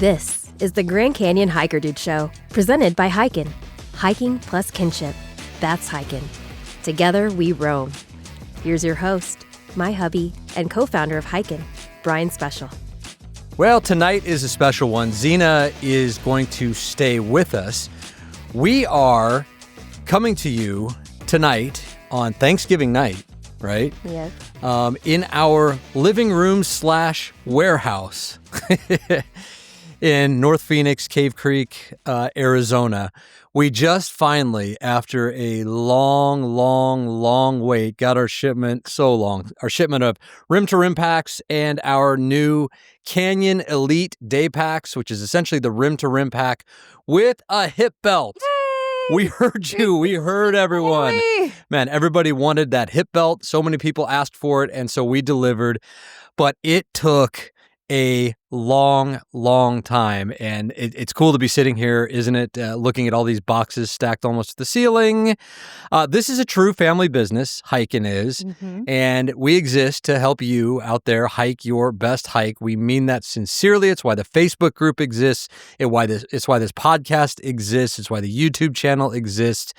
This is the Grand Canyon Hiker Dude Show, presented by hiKin. Hiking plus kinship. That's hiKin. Together we roam. Here's your host, my hubby, and co-founder of hiKin, Brian Special. Well, tonight is a special one. Zeena is going to stay with us. We are coming to you tonight on Thanksgiving night, right? Yes. In our living room / warehouse in North Phoenix, Cave Creek, Arizona. We just finally, after a long wait, got our shipment, our shipment of Rim2Rim packs and our new Canyon Elite Day Packs, which is essentially the Rim2Rim pack with a hip belt. Yay! We heard you. We heard everyone. Yay! Man, everybody wanted that hip belt. So many people asked for it, and so we delivered. But it took a long time, and it's cool to be sitting here, isn't it? Looking at all these boxes stacked almost to the ceiling. This is a true family business, hiKin is, and we exist to help you out there hike your best hike. We mean that sincerely. It's why the Facebook group exists. It's why this podcast exists. It's why the YouTube channel exists.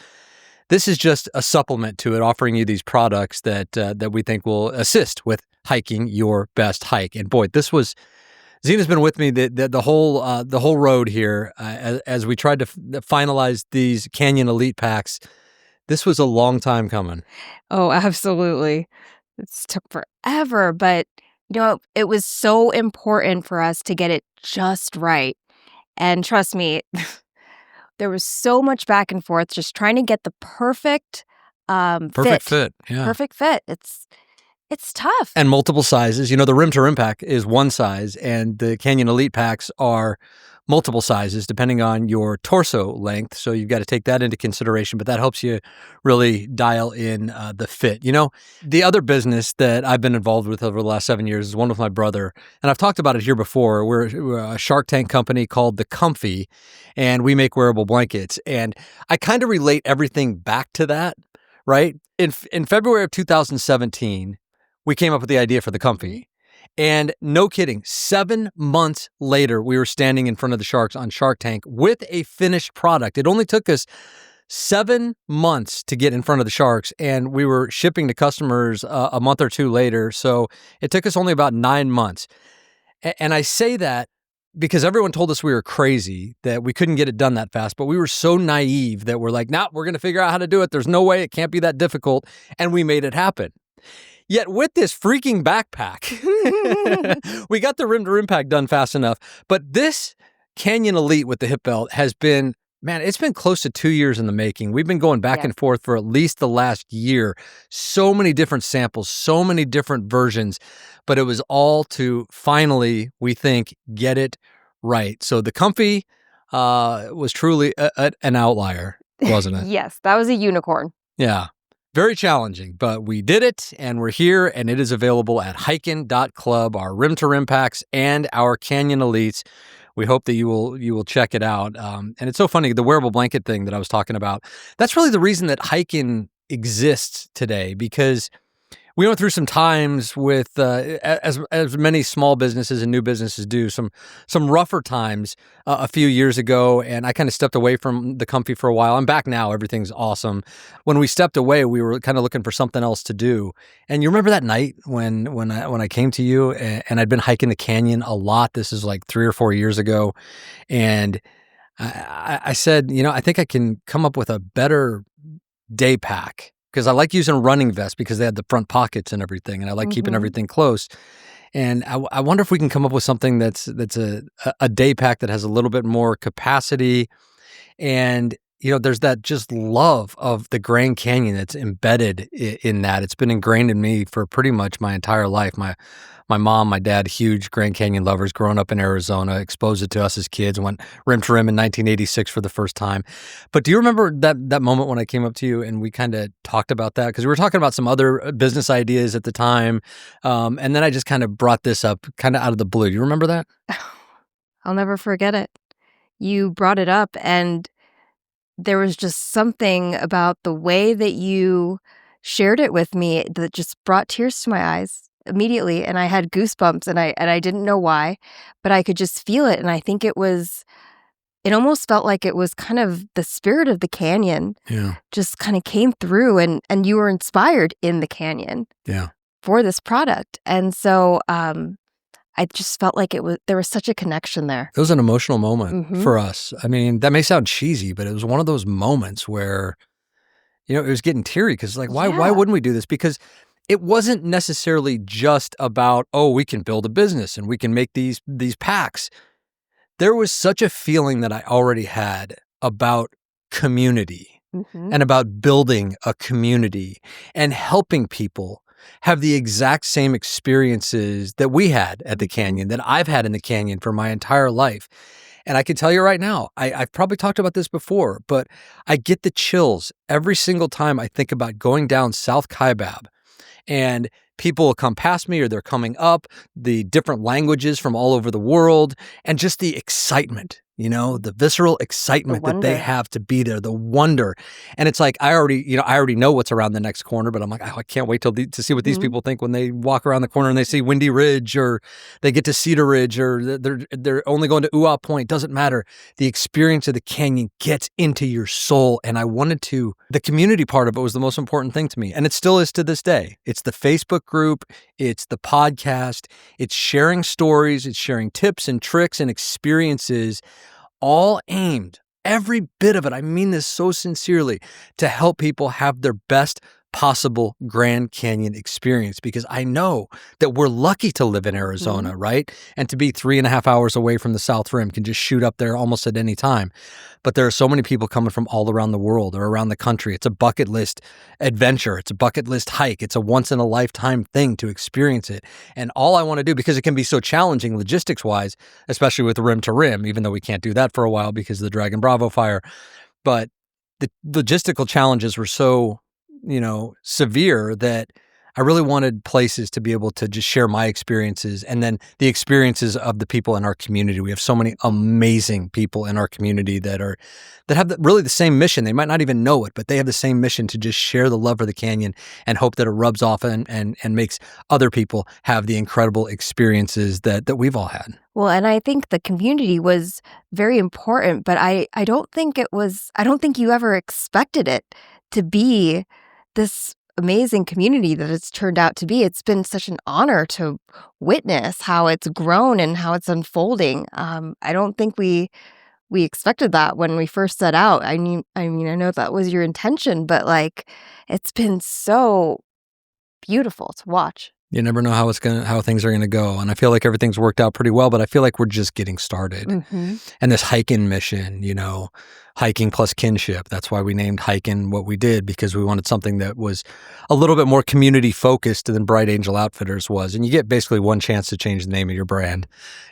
This is just a supplement to it, offering you these products that we think will assist with hiking your best hike. And boy, Zeena's been with me the whole road here as we tried to finalize these Canyon Elite packs. This was a long time coming. Oh, absolutely. It took forever, but it was so important for us to get it just right. And trust me, there was so much back and forth just trying to get the perfect fit. Yeah. Perfect fit. It's tough. And multiple sizes. The Rim2Rim pack is one size, and the Canyon Elite packs are multiple sizes depending on your torso length. So you've got to take that into consideration, but that helps you really dial in the fit. The other business that I've been involved with over the last 7 years is one with my brother, and I've talked about it here before. We're a Shark Tank company called The Comfy, and we make wearable blankets. And I kind of relate everything back to that, right? In February of 2017, we came up with the idea for The Comfy. And no kidding, 7 months later, we were standing in front of the sharks on Shark Tank with a finished product. It only took us 7 months to get in front of the sharks, and we were shipping to customers a month or two later. So it took us only about 9 months. And I say that because everyone told us we were crazy, that we couldn't get it done that fast. But we were so naive that we're like, we're going to figure out how to do it. There's no way. It can't be that difficult. And we made it happen. Yet with this freaking backpack, we got the Rim2Rim pack done fast enough. But this Canyon Elite with the hip belt has been, it's been close to 2 years in the making. We've been going back and forth for at least the last year. So many different samples, so many different versions. But it was all to finally, we think, get it right. So the Comfy was truly an outlier, wasn't it? Yes, that was a unicorn. Yeah. Very challenging, but we did it, and we're here, and it is available at hikin.club, our Rim2Rim packs and our Canyon Elites. We hope that you will check it out. And it's so funny, the wearable blanket thing that I was talking about, that's really the reason that hiKin exists today, because we went through some times with, as many small businesses and new businesses do, some rougher times a few years ago, and I kind of stepped away from the Comfy for a while. I'm back now. Everything's awesome. When we stepped away, we were kind of looking for something else to do. And you remember that night when I came to you, and I'd been hiking the canyon a lot. This is like 3 or 4 years ago, and I said, I think I can come up with a better day pack. Because I like using running vests because they had the front pockets and everything, and I like keeping everything close. And I wonder if we can come up with something that's a day pack that has a little bit more capacity. And, there's that just love of the Grand Canyon that's embedded in that. It's been ingrained in me for pretty much my entire life. My mom, my dad, huge Grand Canyon lovers, growing up in Arizona, exposed it to us as kids, went Rim2Rim in 1986 for the first time. But do you remember that moment when I came up to you and we kind of talked about that? Because we were talking about some other business ideas at the time. And then I just kind of brought this up kind of out of the blue. Do you remember that? I'll never forget it. You brought it up, and there was just something about the way that you shared it with me that just brought tears to my eyes. immediately, and I had goosebumps, and I didn't know why, but I could just feel it, and I think it almost felt like it was kind of the spirit of the canyon Yeah. just kind of came through, and you were inspired in the canyon Yeah. for this product. And so I just felt like there was such a connection there. It was an emotional moment Mhm. for us. I mean, that may sound cheesy, but it was one of those moments where, it was getting teary because like, why Yeah. wouldn't we do this? Because it wasn't necessarily just about, oh, we can build a business and we can make these packs. There was such a feeling that I already had about community Mhm. and about building a community and helping people have the exact same experiences that we had at the canyon, that I've had in the canyon for my entire life. And I can tell you right now, I've probably talked about this before, but I get the chills every single time I think about going down South Kaibab and people will come past me or they're coming up, the different languages from all over the world, and just the excitement, the visceral excitement that they wonder. have to be there, the wonder. And it's like, I already know what's around the next corner, but I'm like, oh, I can't wait to see what these Mhm. people think when they walk around the corner and they see Windy Ridge or they get to Cedar Ridge or they're only going to Uau Point. Doesn't matter. The experience of the canyon gets into your soul. And the community part of it was the most important thing to me. And it still is to this day. It's the Facebook group, it's the podcast, it's sharing stories, it's sharing tips and tricks and experiences, all aimed, every bit of it, I mean this so sincerely, to help people have their best possible Grand Canyon experience, because I know that we're lucky to live in Arizona, right? And to be 3.5 hours away from the South Rim, can just shoot up there almost at any time. But there are so many people coming from all around the world or around the country. It's a bucket list adventure. It's a bucket list hike. It's a once in a lifetime thing to experience it. And all I want to do, because it can be so challenging logistics wise, especially with Rim2Rim, even though we can't do that for a while because of the Dragon Bravo fire, but the logistical challenges were so, severe that I really wanted places to be able to just share my experiences and then the experiences of the people in our community. We have so many amazing people in our community that have really the same mission. They might not even know it, but they have the same mission to just share the love for the canyon and hope that it rubs off and makes other people have the incredible experiences that we've all had. Well, and I think the community was very important, but I don't think you ever expected it to be this amazing community that it's turned out to be. It's been such an honor to witness how it's grown and how it's unfolding. I don't think we expected that when we first set out. I mean, I know that was your intention, but like, it's been so beautiful to watch. You never know how things are gonna go, and I feel like everything's worked out pretty well. But I feel like we're just getting started. Mhm. And this hiking mission, hiking plus kinship. That's why we named hiKin what we did, because we wanted something that was a little bit more community focused than Bright Angel Outfitters was. And you get basically one chance to change the name of your brand,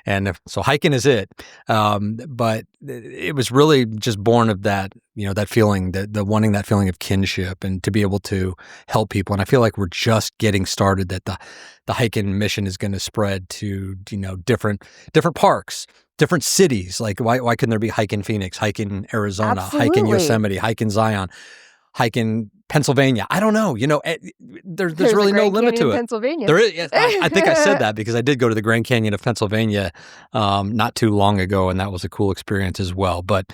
and so hiKin is it. But it was really just born of that, that feeling, the wanting that feeling of kinship and to be able to help people. And I feel like we're just getting started. That the hiking mission is going to spread to different parks, different cities. Like why couldn't there be hike in Phoenix, hike in Arizona, hike in Absolutely. Yosemite, hike in Zion, hike in Pennsylvania? I don't know. There's really no limit to it. Pennsylvania. There is. Yes, I think I said that because I did go to the Grand Canyon of Pennsylvania not too long ago, and that was a cool experience as well. But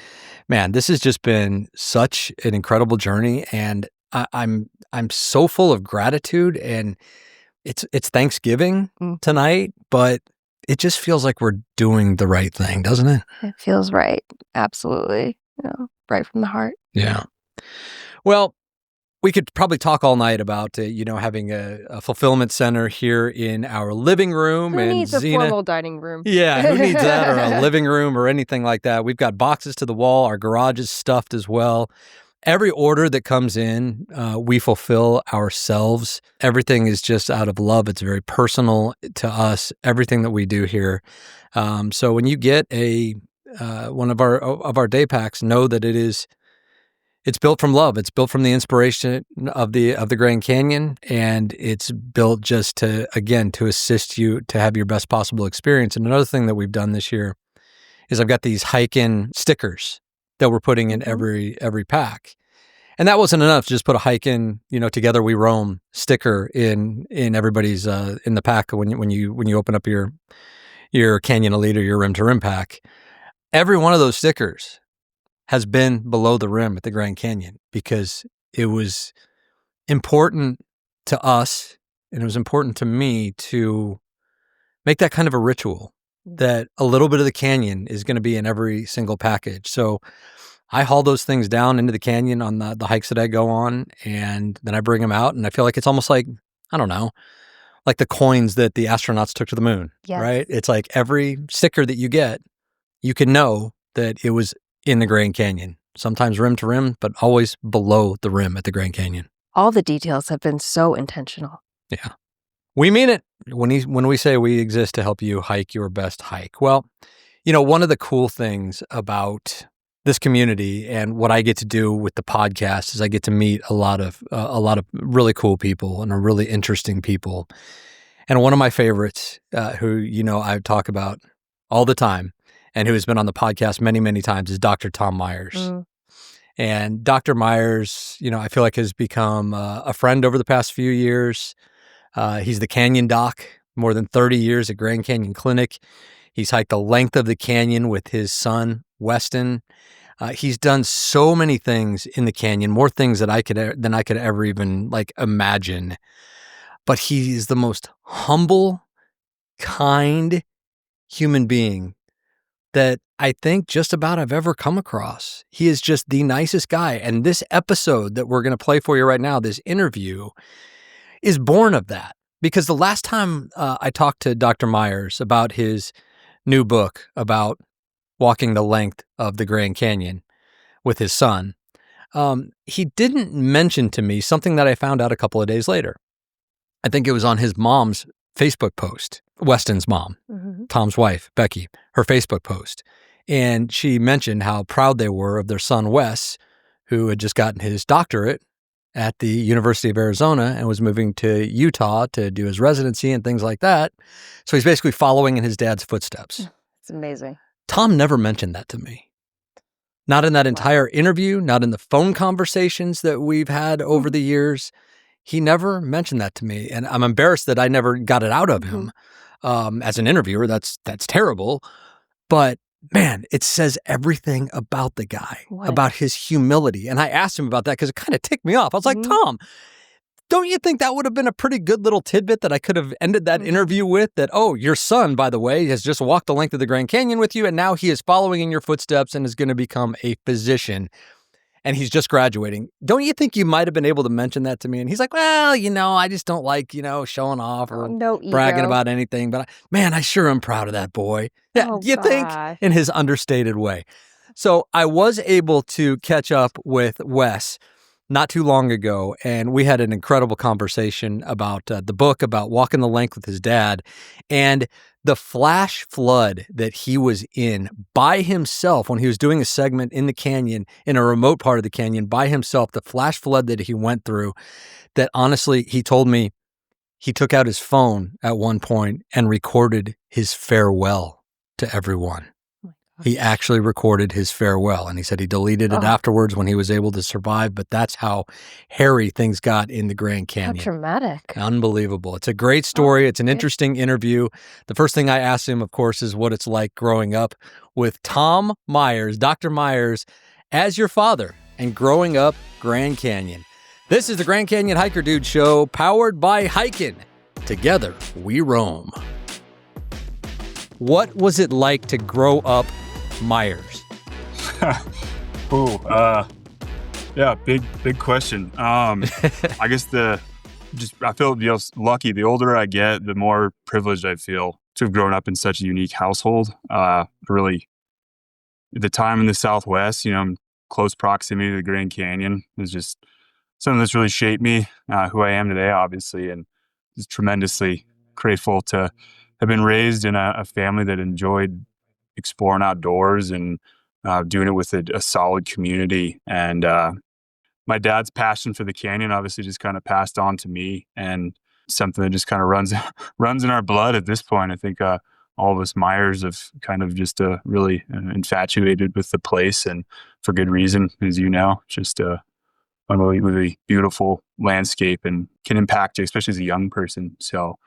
man, this has just been such an incredible journey, and I'm so full of gratitude. And it's Thanksgiving tonight, but it just feels like we're doing the right thing, doesn't it? It feels right. Absolutely. Right from the heart. Yeah. Well, we could probably talk all night about, having a fulfillment center here in our living room. Who and needs a Zeena, formal dining room? Yeah, who needs that, or a living room or anything like that? We've got boxes to the wall. Our garage is stuffed as well. Every order that comes in, we fulfill ourselves. Everything is just out of love. It's very personal to us, everything that we do here. So when you get one of our day packs, know that it's built from love. It's built from the inspiration of the Grand Canyon, and it's built just to assist you to have your best possible experience. And another thing that we've done this year is I've got these hiking stickers that we're putting in every pack. And that wasn't enough to just put a hiKin, Together We Roam sticker in everybody's in the pack when you open up your Canyon Elite or your Rim2Rim pack. Every one of those stickers has been below the rim at the Grand Canyon because it was important to us and it was important to me to make that kind of a ritual that a little bit of the canyon is going to be in every single package. So I haul those things down into the canyon on the hikes that I go on, and then I bring them out, and I feel like it's almost like, I don't know, like the coins that the astronauts took to the moon, right? It's like every sticker that you get, you can know that it was in the Grand Canyon, sometimes rim to rim, but always below the rim at the Grand Canyon. All the details have been so intentional. Yeah. We mean it when we say we exist to help you hike your best hike. Well, one of the cool things about this community and what I get to do with the podcast is I get to meet a lot of really cool people and really interesting people. And one of my favorites, who I talk about all the time, and who has been on the podcast many, many times, is Dr. Tom Myers. Mm. And Dr. Myers, I feel like has become a friend over the past few years. He's the Canyon Doc, more than 30 years at Grand Canyon Clinic. He's hiked the length of the canyon with his son, Weston. He's done so many things in the canyon, more things than I could ever even imagine. But he is the most humble, kind human being that I think just about I've ever come across. He is just the nicest guy. And this episode that we're going to play for you right now, this interview, is born of that. Because the last time I talked to Dr. Myers about his new book about walking the length of the Grand Canyon with his son, he didn't mention to me something that I found out a couple of days later. I think it was on his mom's Facebook post, Weston's mom, Tom's wife, Becky, her Facebook post. And she mentioned how proud they were of their son, Wes, who had just gotten his doctorate at the University of Arizona and was moving to Utah to do his residency and things like that. So he's basically following in his dad's footsteps. It's amazing. Tom never mentioned that to me. Not in that entire interview, not in the phone conversations that we've had over the years. He never mentioned that to me. And I'm embarrassed that I never got it out of him. As an interviewer, that's terrible. But man, it says everything about the guy, about his humility. And I asked him about that because it kind of ticked me off. I was like, Tom, don't you think that would have been a pretty good little tidbit that I could have ended that interview with? That, oh, your son, by the way, has just walked the length of the Grand Canyon with you, and now he is following in your footsteps and is going to become a physician. And he's just graduating. Don't you think you might have been able to mention that to me? And he's like, well, I just don't like, showing off or bragging about anything. But man, I sure am proud of that boy. Yeah, you think? In his understated way. So I was able to catch up with Wes not too long ago, and we had an incredible conversation about the book, about walking the length with his dad, and the flash flood that he was in by himself when he was doing a segment in the canyon, in a remote part of the canyon by himself, the flash flood that he went through, that honestly, he told me he took out his phone at one point and recorded his farewell to everyone. He actually recorded his farewell, and he said he deleted it afterwards when he was able to survive, but that's how hairy things got in the Grand Canyon. How traumatic. Unbelievable. It's a great story. It's an interesting interview. The first thing I asked him, of course, is what it's like growing up with Tom Myers, Dr. Myers, as your father, and growing up Grand Canyon. This is the Grand Canyon Hiker Dude Show, powered by hiKin. Together, we roam. What was it like to grow up Myers? Yeah, big question. I guess I feel lucky. The older I get, the more privileged I feel to have grown up in such a unique household. Really, the time in the Southwest, close proximity to the Grand Canyon is just something that's really shaped me, who I am today, obviously, and just tremendously grateful to have been raised in a family that enjoyed exploring outdoors and doing it with a solid community. And my dad's passion for the canyon obviously just kind of passed on to me, and something that just kind of runs in our blood at this point. I think all of us Myers have kind of just really infatuated with the place, and for good reason, as you know. Just unbelievably beautiful landscape and can impact you, especially as a young person. So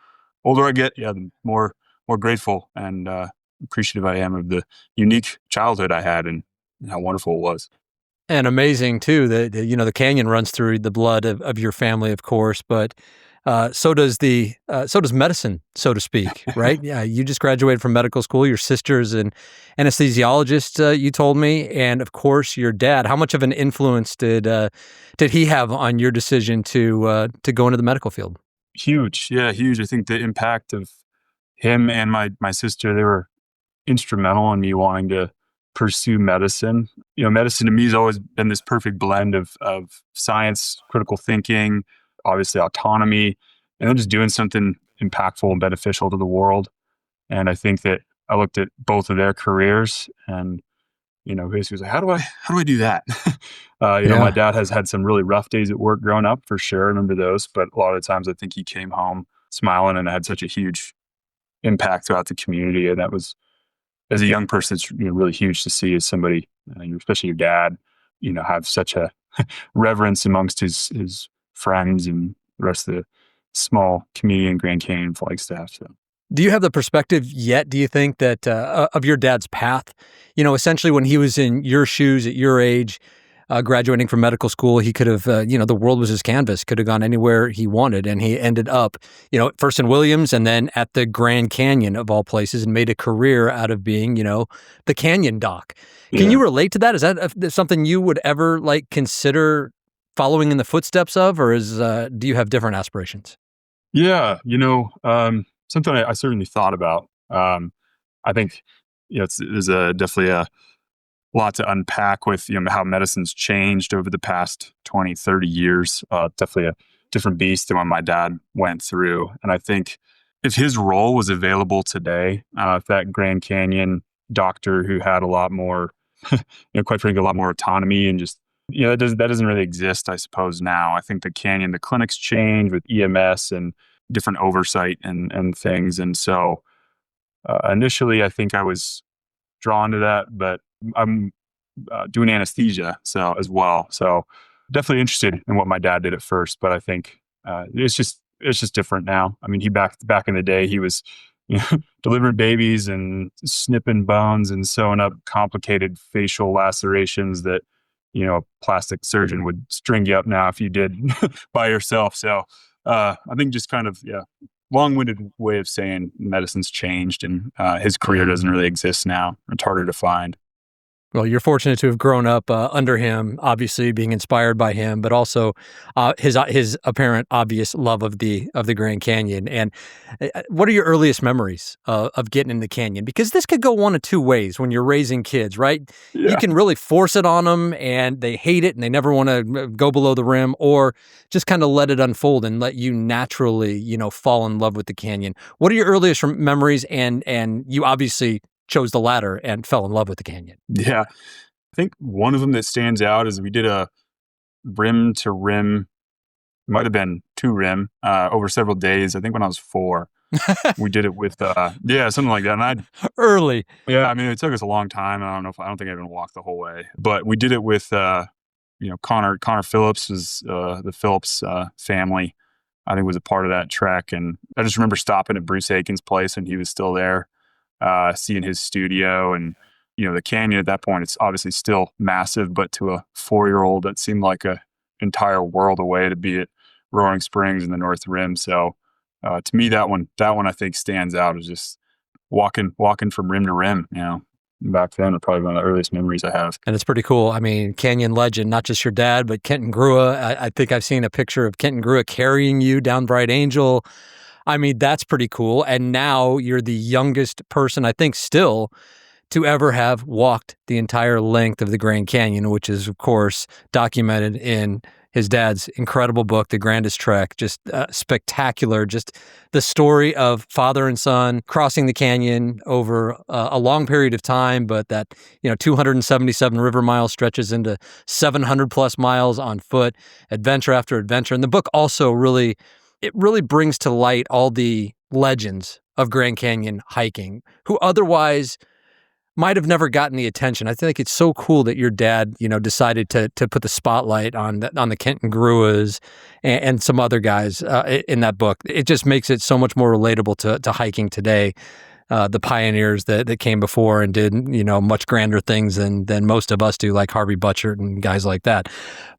older I get, yeah, the more grateful and appreciative I am of the unique childhood I had and how wonderful it was. And amazing too that the canyon runs through the blood of your family, of course, but so does medicine, so to speak, right? Yeah, you just graduated from medical school. Your sister's an anesthesiologist, you told me, and of course your dad. How much of an influence did he have on your decision to go into the medical field? Huge, yeah, huge. I think the impact of him and my sister, they were instrumental in me wanting to pursue medicine. Medicine to me has always been this perfect blend of science, critical thinking, obviously autonomy, and then just doing something impactful and beneficial to the world. And I think that I looked at both of their careers and, basically was like, how do I do that? My Yeah. dad has had some really rough days at work growing up for sure. I remember those, but a lot of the times I think he came home smiling and had such a huge impact throughout the community. And that was, as a young person, it's really huge to see as somebody, especially your dad, have such a reverence amongst his friends and the rest of the small community in Grand Canyon and Flagstaff. So. Do you have the perspective yet, do you think, that of your dad's path? Essentially when he was in your shoes at your age, graduating from medical school, he could have, the world was his canvas, could have gone anywhere he wanted. And he ended up, first in Williams and then at the Grand Canyon of all places and made a career out of being, the canyon doc. Can Yeah. you relate to that? Is that something you would ever consider following in the footsteps of, or do you have different aspirations? Yeah. Something I certainly thought about. I think, there's definitely a lot to unpack with, how medicine's changed over the past 20, 30 years. Definitely a different beast than what my dad went through. And I think if his role was available today, if that Grand Canyon doctor who had a lot more, quite frankly, a lot more autonomy and just, that doesn't really exist, I suppose, now. I think the clinics change with EMS and different oversight and things. And so initially, I think I was drawn to that, but I'm doing anesthesia as well. So definitely interested in what my dad did at first, but I think it's just different now. I mean, he back in the day, he was delivering babies and snipping bones and sewing up complicated facial lacerations that a plastic surgeon would string you up now if you did by yourself. So I think just kind of long-winded way of saying medicine's changed and his career doesn't really exist now. It's harder to find. Well, you're fortunate to have grown up under him, obviously being inspired by him, but also his apparent obvious love of the Grand Canyon. And what are your earliest memories of getting in the canyon? Because this could go one of two ways when you're raising kids, right? Yeah. You can really force it on them, and they hate it, and they never want to go below the rim, or just kind of let it unfold and let you naturally, fall in love with the canyon. What are your earliest memories? And you obviously chose the latter and fell in love with the canyon. Yeah. I think one of them that stands out is we did a Rim2Rim, might have been 2Rim, over several days. I think when I was 4, we did it with, something like that. And Early. yeah, I mean, it took us a long time. I don't think I even walked the whole way, but we did it with, Connor Phillips was, the Phillips, family, I think was a part of that trek. And I just remember stopping at Bruce Aiken's place and he was still there. Seeing his studio and, the canyon at that point, it's obviously still massive, but to a 4-year-old, that seemed like a entire world away to be at Roaring Springs in the North Rim. So, to me, that one I think stands out as just walking from rim to rim, back then, probably one of the earliest memories I have. And it's pretty cool. I mean, canyon legend, not just your dad, but Kenton Grua. I think I've seen a picture of Kenton Grua carrying you down Bright Angel. I mean, that's pretty cool. And now you're the youngest person, I think, still to ever have walked the entire length of the Grand Canyon, which is, of course, documented in his dad's incredible book, The Grandest Trek. Just spectacular. Just the story of father and son crossing the canyon over a long period of time, but that 277 river miles stretches into 700 plus miles on foot, adventure after adventure. And the book also really brings to light all the legends of Grand Canyon hiking who otherwise might have never gotten the attention. I think it's so cool that your dad, decided to put the spotlight on the Kenton Gruas and some other guys in that book. It just makes it so much more relatable to hiking today. The pioneers that came before and did, much grander things than most of us do, like Harvey Butchert and guys like that.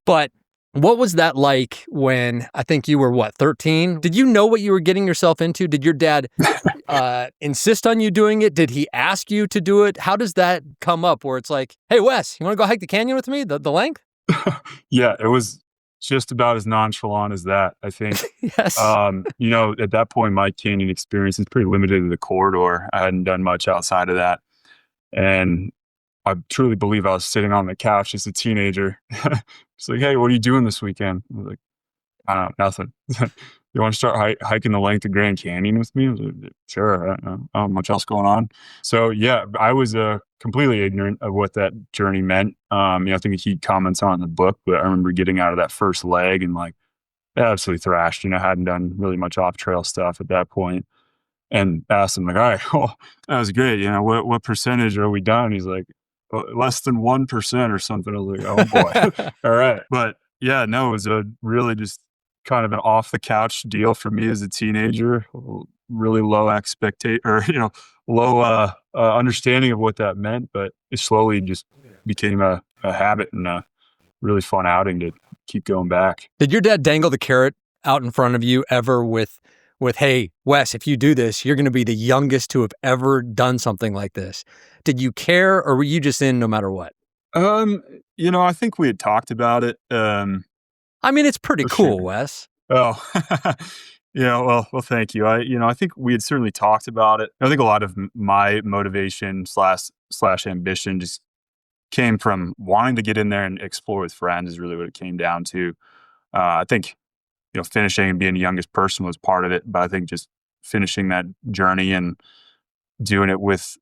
But what was that like when, I think you were, 13? Did you know what you were getting yourself into? Did your dad insist on you doing it? Did he ask you to do it? How does that come up where it's like, hey, Wes, you want to go hike the canyon with me, the length? Yeah, it was just about as nonchalant as that, I think. Yes. At that point, my canyon experience is pretty limited to the corridor. I hadn't done much outside of that. And I truly believe I was sitting on the couch as a teenager. It's like, hey, what are you doing this weekend? I was like, I don't know, nothing. You want to start hiking the length of Grand Canyon with me? I was like, sure. I don't have much else going on. So yeah, I was completely ignorant of what that journey meant. I think he comments on it in the book, but I remember getting out of that first leg and like absolutely thrashed. Hadn't done really much off trail stuff at that point. And asked him like, all right, well, that was great. What percentage are we done? He's like, less than 1% or something. I was like, oh boy. All right. But yeah, no, it was a really just kind of an off the couch deal for me as a teenager. Really low expectation or, low understanding of what that meant, but it slowly just became a habit and a really fun outing to keep going back. Did your dad dangle the carrot out in front of you ever with, hey, Wes, if you do this, you're going to be the youngest to have ever done something like this? Did you care, or were you just in no matter what? I think we had talked about it. It's pretty cool, sure. Wes. Oh, yeah. Well, thank you. I think we had certainly talked about it. I think a lot of my motivation slash ambition just came from wanting to get in there and explore with friends is really what it came down to. I think, finishing and being the youngest person was part of it, but I think just finishing that journey and doing it with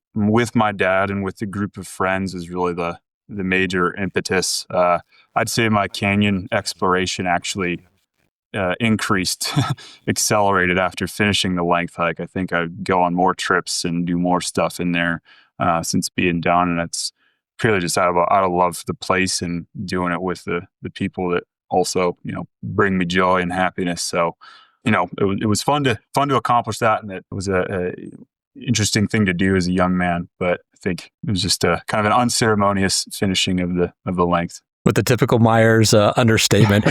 my dad and with the group of friends is really the major impetus. I'd say my canyon exploration actually increased, accelerated after finishing the length hike. I think I'd go on more trips and do more stuff in there since being done, and it's purely just out of love for the place and doing it with the people that also bring me joy and happiness. So it was fun to accomplish that, and it was a interesting thing to do as a young man. But I think it was just a kind of an unceremonious finishing of the length. With the typical Myers understatement.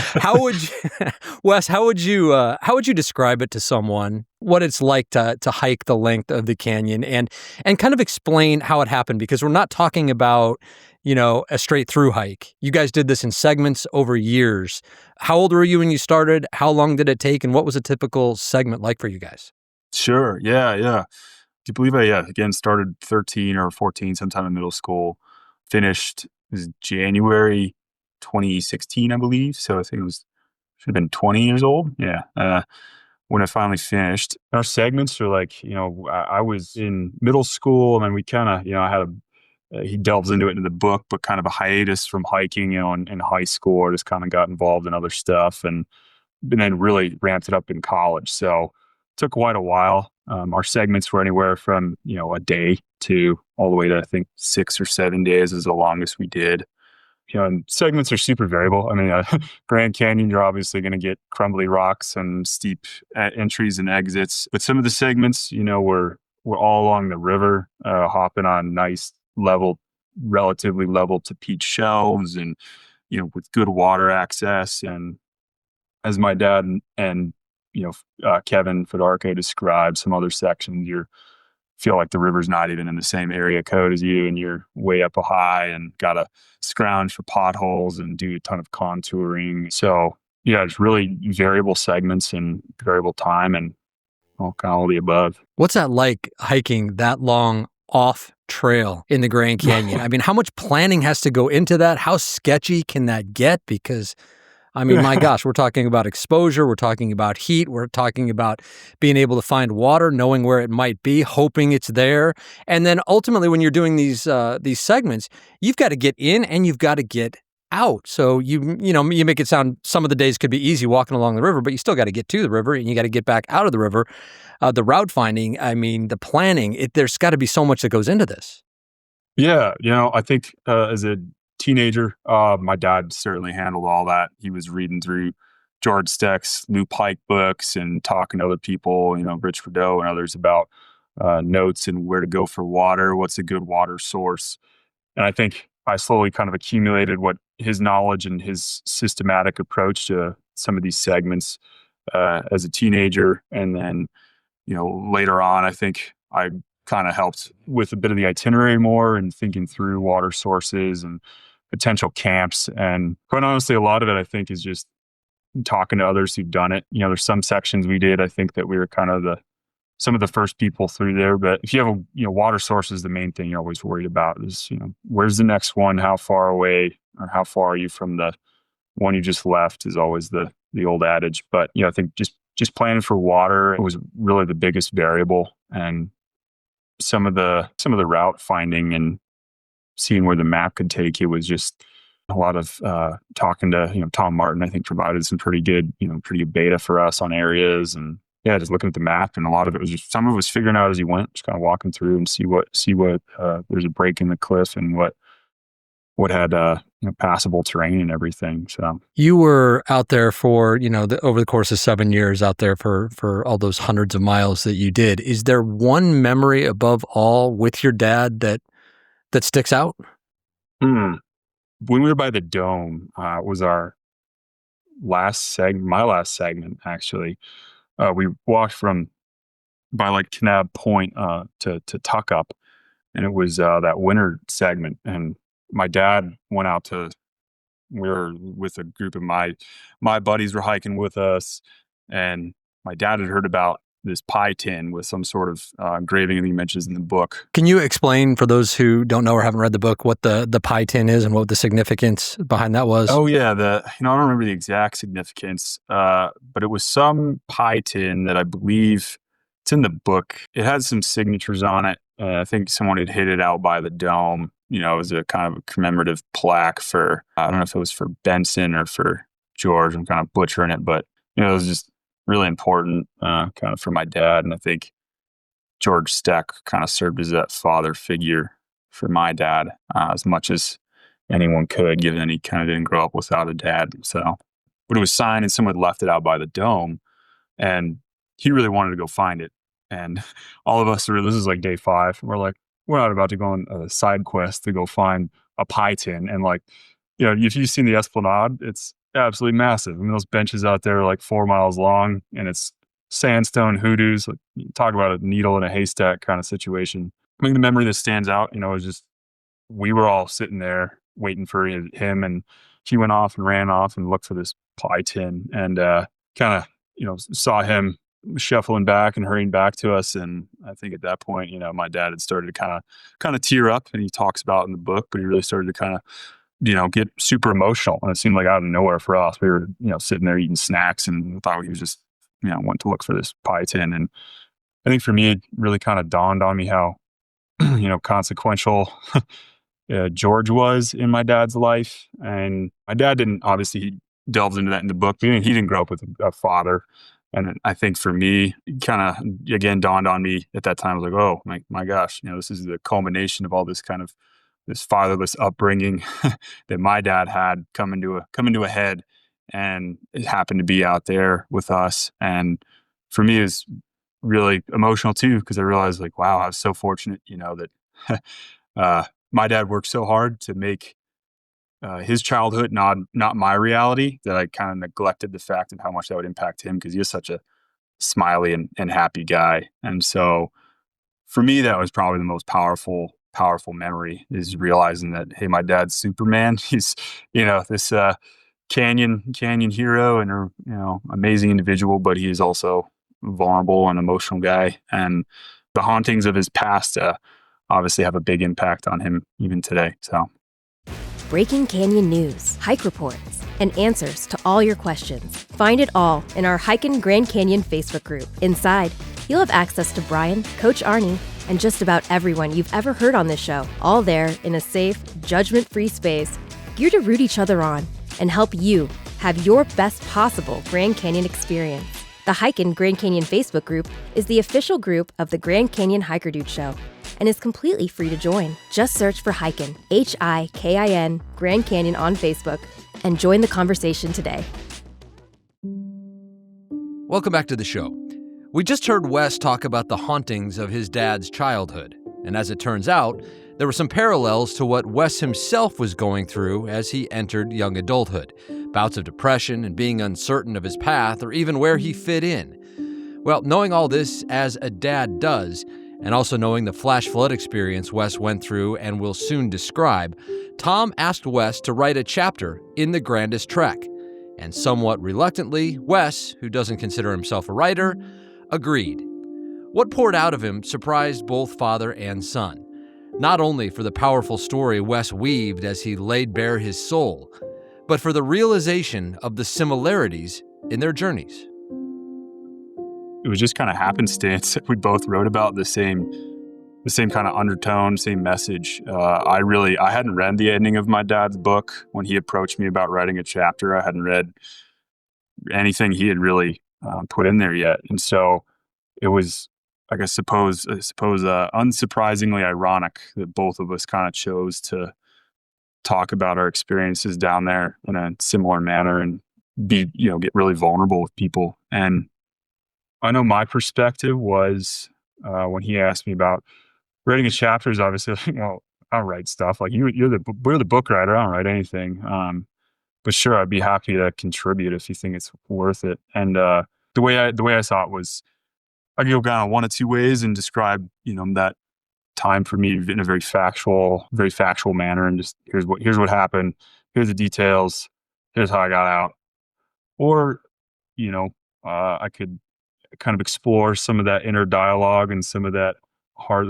Wes, how would you describe it to someone, what it's like to hike the length of the canyon, and kind of explain how it happened? Because we're not talking about, a straight through hike. You guys did this in segments over years. How old were you when you started? How long did it take? And what was a typical segment like for you guys? Sure. Yeah. Do you believe again, started 13 or 14 sometime in middle school, finished January 2016, I believe. So I think should have been 20 years old. Yeah. When I finally finished, our segments are like, I was in middle school, and then we kind of, I had he delves into it in the book, but kind of a hiatus from hiking, in high school. I just kind of got involved in other stuff and then really ramped it up in college. So it took quite a while. Our segments were anywhere from, a day to all the way to, I think, 6 or 7 days is the longest we did. And segments are super variable. Grand Canyon, you're obviously going to get crumbly rocks and steep entries and exits. But some of the segments, were all along the river, hopping on nice, relatively level to peat shelves and, with good water access. And as my dad and Kevin Fedorko described, some other sections, you feel like the river's not even in the same area code as you, and you're way up a high and got to scrounge for potholes and do a ton of contouring. So yeah, it's really variable segments and variable time and all the above. What's that like, hiking that long off trail in the Grand Canyon? How much planning has to go into that? How sketchy can that get? Because my gosh, we're talking about exposure, we're talking about heat, we're talking about being able to find water, knowing where it might be, hoping it's there. And then ultimately, when you're doing these segments, you've got to get in and you've got to get out. So you make it sound some of the days could be easy walking along the river, but you still got to get to the river and you got to get back out of the river. The route finding, the planning, there's got to be so much that goes into this. Yeah, I think as a teenager, my dad certainly handled all that. He was reading through George Steck's Lou Pike books and talking to other people, Rich Rideau and others about notes and where to go for water, what's a good water source. And I think I slowly kind of accumulated what his knowledge and his systematic approach to some of these segments as a teenager. And then, later on, I think I kind of helped with a bit of the itinerary more and thinking through water sources and potential camps. And quite honestly, a lot of it, I think, is just talking to others who've done it. There's some sections we did, I think that we were kind of some of the first people through there. But if you have water source is the main thing you're always worried about is, where's the next one? How far away or how far are you from the one you just left is always the old adage. But, I think just planning for water was really the biggest variable. And some of the route finding and seeing where the map could take you was just a lot of talking to, Tom Martin, I think provided some pretty good beta for us on areas. And yeah, just looking at the map, and a lot of it was just, some of it was figuring out as he went, just kind of walking through and see what there's a break in the cliff and what had passable terrain and everything. So you were out there for over the course of 7 years out there for all those hundreds of miles that you did. Is there one memory above all with your dad that sticks out? When we were by the dome, was our my last segment actually. We walked by like Kanab Point to Tuck Up, and it was that winter segment. And my dad went out we were with a group of my buddies were hiking with us, and my dad had heard about this pie tin with some sort of engraving that he mentions in the book. Can you explain for those who don't know or haven't read the book what the pie tin is and what the significance behind that was? Oh yeah, I don't remember the exact significance, but it was some pie tin that I believe it's in the book. It had some signatures on it. I think someone had hit it out by the dome. It was a kind of a commemorative plaque for, I don't know if it was for Benson or for George. I'm kind of butchering it, but it was just really important kind of for my dad. And I think George Steck kind of served as that father figure for my dad as much as anyone could, given that he kind of didn't grow up without a dad. So, but it was signed and someone left it out by the dome, and he really wanted to go find it. And all of us this is like day 5. We're like, we're not about to go on a side quest to go find a pie tin. And like, if you've seen the Esplanade, it's absolutely massive. I mean, those benches out there are like 4 miles long, and it's sandstone hoodoos. Like, talk about a needle in a haystack kind of situation. I mean, the memory that stands out, is just we were all sitting there waiting for him, and he went off and ran off and looked for this pie tin, and kind of saw him shuffling back and hurrying back to us. And I think at that point, my dad had started to kind of tear up, and he talks about in the book, but he really started to kind of get super emotional. And it seemed like out of nowhere for us. We were, sitting there eating snacks and thought he was just, went to look for this pie tin. And I think for me, it really kind of dawned on me how, consequential George was in my dad's life. And my dad didn't, obviously, he delved into that in the book. He didn't grow up with a father. And I think for me, it kind of, again, dawned on me at that time. I was like, oh, my gosh, this is the culmination of all this kind of this fatherless upbringing that my dad had come into a head, and it happened to be out there with us. And for me, it was really emotional too, because I realized like, wow, I was so fortunate, that my dad worked so hard to make his childhood not my reality, that I kind of neglected the fact of how much that would impact him, because he is such a smiley and happy guy. And so for me, that was probably the most powerful memory, is realizing that, hey, my dad's Superman. He's, this canyon hero and amazing individual, but he is also vulnerable and emotional guy. And the hauntings of his past obviously have a big impact on him even today. So, breaking canyon news, hike reports, and answers to all your questions. Find it all in our hiKin Grand Canyon Facebook group. Inside, you'll have access to Brian, Coach Arnie, and just about everyone you've ever heard on this show, all there in a safe, judgment-free space, geared to root each other on and help you have your best possible Grand Canyon experience. The hiKin Grand Canyon Facebook group is the official group of the Grand Canyon Hiker Dude Show and is completely free to join. Just search for hiKin, HIKIN, Grand Canyon on Facebook, and join the conversation today. Welcome back to the show. We just heard Wes talk about the hauntings of his dad's childhood, and as it turns out, there were some parallels to what Wes himself was going through as he entered young adulthood. Bouts of depression and being uncertain of his path or even where he fit in. Well, knowing all this as a dad does, and also knowing the flash flood experience Wes went through and will soon describe, Tom asked Wes to write a chapter in The Grandest Trek. And somewhat reluctantly, Wes, who doesn't consider himself a writer, agreed. What poured out of him surprised both father and son, not only for the powerful story Wes weaved as he laid bare his soul, but for the realization of the similarities in their journeys. It was just kind of happenstance. We both wrote about the same kind of undertone, same message. I hadn't read the ending of my dad's book when he approached me about writing a chapter. I hadn't read anything he had really put in there yet. And so it was, I suppose, unsurprisingly ironic that both of us kind of chose to talk about our experiences down there in a similar manner and get really vulnerable with people. And I know my perspective was when he asked me about writing a chapter is obviously, well, I'll write stuff like we're the book writer. I don't write anything. But sure, I'd be happy to contribute if you think it's worth it. And the way I saw it was I could go kind of one of two ways and describe, that time for me in a very factual manner and just here's what happened, here's the details, here's how I got out. Or, I could kind of explore some of that inner dialogue and some of those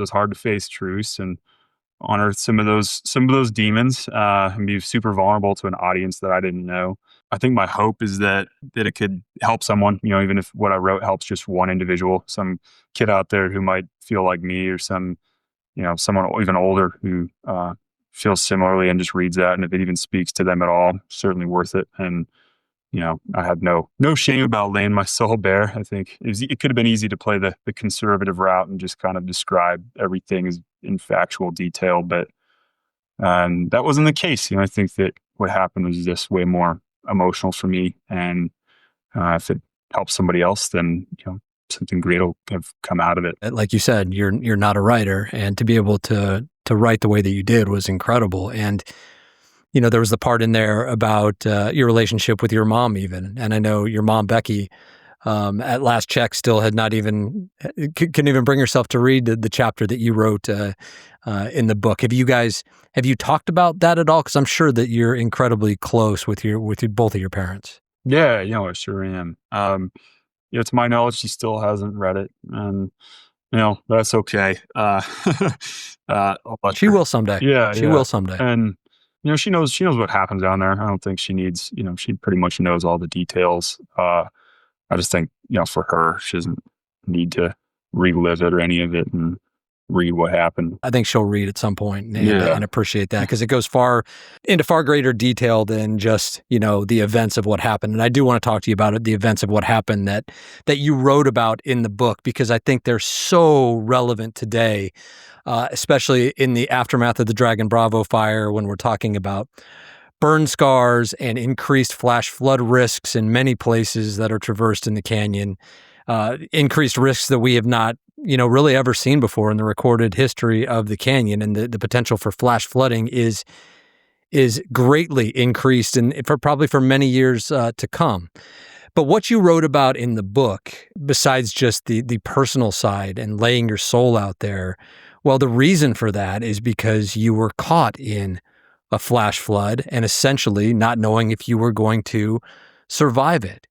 hard to face truths and unearth some of those demons and be super vulnerable to an audience that I didn't know. I think my hope is that it could help someone, even if what I wrote helps just one individual, some kid out there who might feel like me or someone even older who feels similarly and just reads that. And if it even speaks to them at all, certainly worth it. And I had no shame about laying my soul bare. I think it could have been easy to play the conservative route and just kind of describe everything as in factual detail, but that wasn't the case. I think that what happened was just way more emotional for me, and if it helps somebody else, then something great will have come out of it. Like you said, you're not a writer, and to be able to write the way that you did was incredible. And there was the part in there about your relationship with your mom even. And I know your mom, Becky, at last check still had not even, couldn't even bring herself to read the chapter that you wrote in the book. Have you talked about that at all? Because I'm sure that you're incredibly close with both of your parents. Yeah, I sure am. To my knowledge, she still hasn't read it. And, that's okay. She will someday. Yeah. She will someday. And, she knows what happens down there. I don't think she needs, she pretty much knows all the details. I just think, for her, she doesn't need to relive it or any of it and read what happened. I think she'll read at some point and appreciate that, because it goes into far greater detail than just, the events of what happened. And I do want to talk to you about it, the events of what happened that you wrote about in the book, because I think they're so relevant today. Especially in the aftermath of the Dragon Bravo fire, when we're talking about burn scars and increased flash flood risks in many places that are traversed in the canyon, increased risks that we have not, really ever seen before in the recorded history of the canyon, and the potential for flash flooding is greatly increased and probably for many years to come. But what you wrote about in the book, besides just the personal side and laying your soul out there, well, the reason for that is because you were caught in a flash flood and essentially not knowing if you were going to survive it.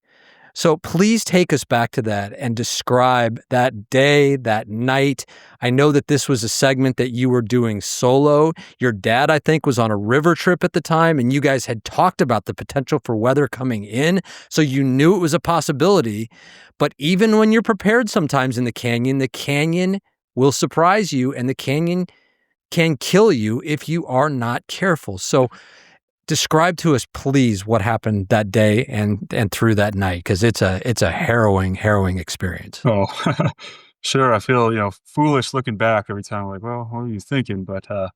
So please take us back to that and describe that day, that night. I know that this was a segment that you were doing solo. Your dad, I think, was on a river trip at the time, and you guys had talked about the potential for weather coming in, so you knew it was a possibility. But even when you're prepared sometimes in the canyon will surprise you, and the canyon can kill you if you are not careful. So describe to us, please, what happened that day and through that night, because it's a harrowing experience. Oh, sure. I feel, foolish looking back every time. Like, well, what are you thinking? But, so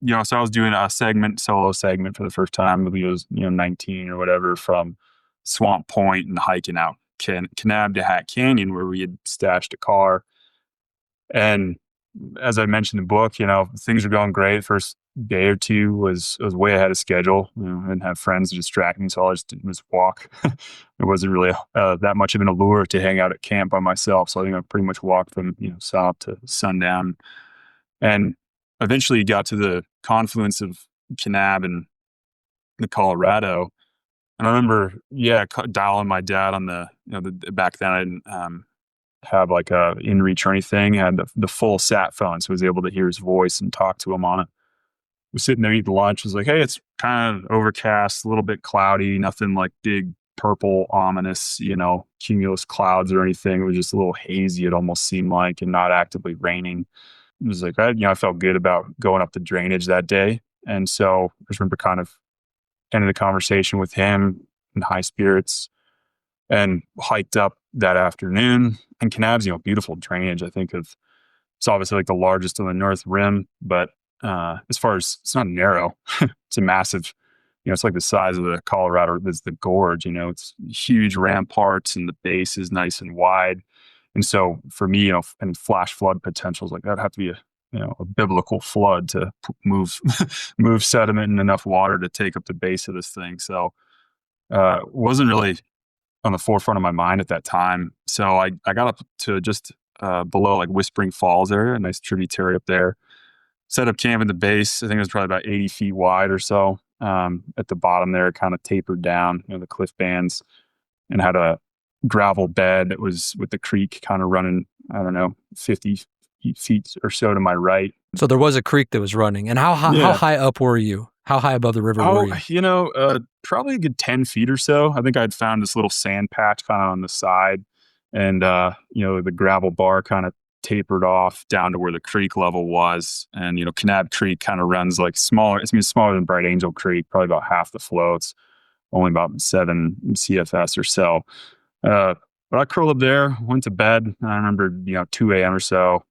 I was doing a solo segment for the first time. I believe it was, 19 or whatever, from Swamp Point and hiking out Kanab to Hat Canyon, where we had stashed a car. And as I mentioned in the book, things were going great. First day or two was way ahead of schedule. I didn't have friends to distract me, so all I just did was walk. It wasn't really that much of an allure to hang out at camp by myself. So I think I pretty much walked from sun to sundown, and eventually got to the confluence of Kanab and the Colorado. And I remember, dialing my dad on the back then I didn't have like a inReach or anything. I had the full sat phone, so I was able to hear his voice and talk to him on it. Was sitting there eating lunch. Was like, hey, it's kind of overcast, a little bit cloudy, nothing like big purple, ominous, cumulus clouds or anything. It was just a little hazy, it almost seemed like, and not actively raining. It was like, I felt good about going up the drainage that day. And so I just remember kind of ended the conversation with him in high spirits and hiked up that afternoon. And Kanab's, beautiful drainage. I think it's obviously like the largest on the North Rim, but as far as, it's not narrow, it's a massive, it's like the size of the Colorado, there's the gorge, it's huge ramparts and the base is nice and wide. And so for me, and flash flood potentials, like that'd have to be a biblical flood to move sediment and enough water to take up the base of this thing. So it wasn't really on the forefront of my mind at that time. So I got up to just below like Whispering Falls area, a nice tributary up there. Set up camp at the base. I think it was probably about 80 feet wide or so. At the bottom there, kind of tapered down, the cliff bands, and had a gravel bed that was with the creek kind of running, 50 feet or so to my right. So there was a creek that was running. And how high up were you? How high above the river were you? Probably a good 10 feet or so. I think I'd found this little sand patch kind of on the side, and the gravel bar kind of tapered off down to where the creek level was. And Kanab Creek kind of runs like smaller. It's smaller than Bright Angel Creek, probably about half the flow. It's only about 7 CFS or so. But I curled up there, went to bed. I remember 2 a.m. or so,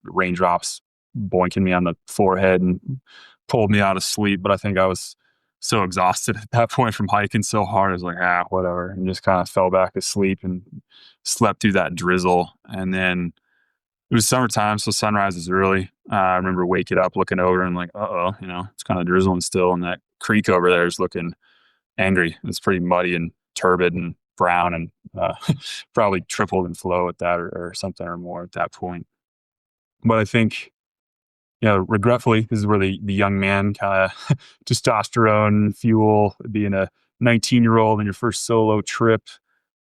raindrops boinking me on the forehead and pulled me out of sleep. But I think I was so exhausted at that point from hiking so hard. I was like, whatever, and just kind of fell back asleep and slept through that drizzle. And then it was summertime, so sunrise was early. I remember waking up, looking over, and like, it's kind of drizzling still, and that creek over there is looking angry. It's pretty muddy and turbid and brown, and probably tripled in flow at that, or something or more at that point. But I think, regretfully, this is where the young man kind of testosterone fuel, being a 19-year-old in your first solo trip.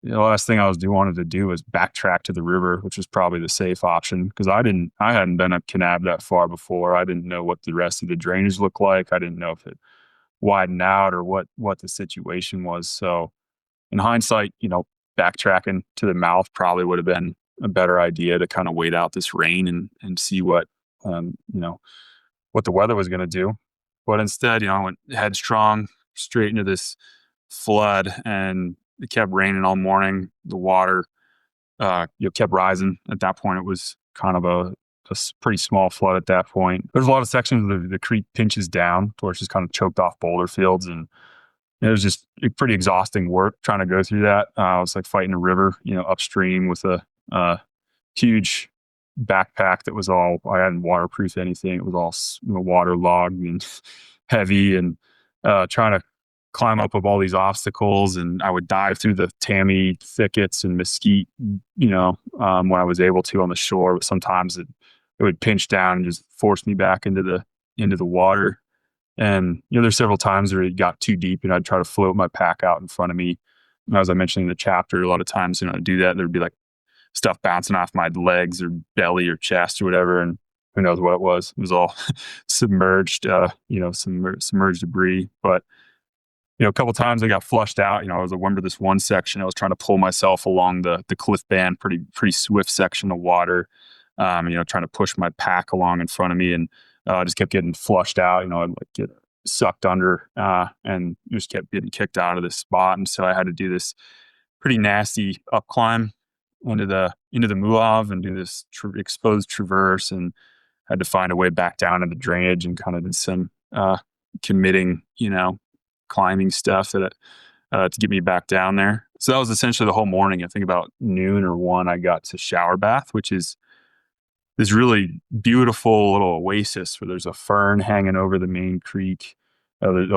The last thing I wanted to do was backtrack to the river, which was probably the safe option, because I hadn't been up Kanab that far before. I didn't know what the rest of the drainage looked like. I didn't know if it widened out or what the situation was. So in hindsight, backtracking to the mouth probably would have been a better idea to kind of wait out this rain and see what the weather was going to do. But instead, I went headstrong straight into this flood, and it kept raining all morning. The water kept rising. At that point, it was kind of a pretty small flood at that point. There's a lot of sections of the creek pinches down to where it's just kind of choked off boulder fields, and it was just pretty exhausting work trying to go through that. I was like fighting a river, upstream with a huge backpack that was all, I hadn't waterproofed anything. It was all waterlogged and heavy, and trying to climb up of all these obstacles. And I would dive through the tammy thickets and mesquite, when I was able to on the shore. But sometimes it would pinch down and just force me back into the water. And there's several times where it got too deep, and I'd try to float my pack out in front of me. And as I mentioned in the chapter, a lot of times, I'd do that, there'd be like stuff bouncing off my legs or belly or chest or whatever, and who knows what it was. It was all submerged, submerged debris. But a couple times I got flushed out. I remember this one section, I was trying to pull myself along the cliff band, pretty swift section of water, trying to push my pack along in front of me, and just kept getting flushed out. I'd like get sucked under, and just kept getting kicked out of this spot. And so I had to do this pretty nasty up climb into the Muav and do this exposed traverse, and had to find a way back down to the drainage, and kind of did some committing, climbing stuff that to get me back down there. So that was essentially the whole morning. I think about noon or 1, I got to Shower Bath, which is this really beautiful little oasis where there's a fern hanging over the main creek. There's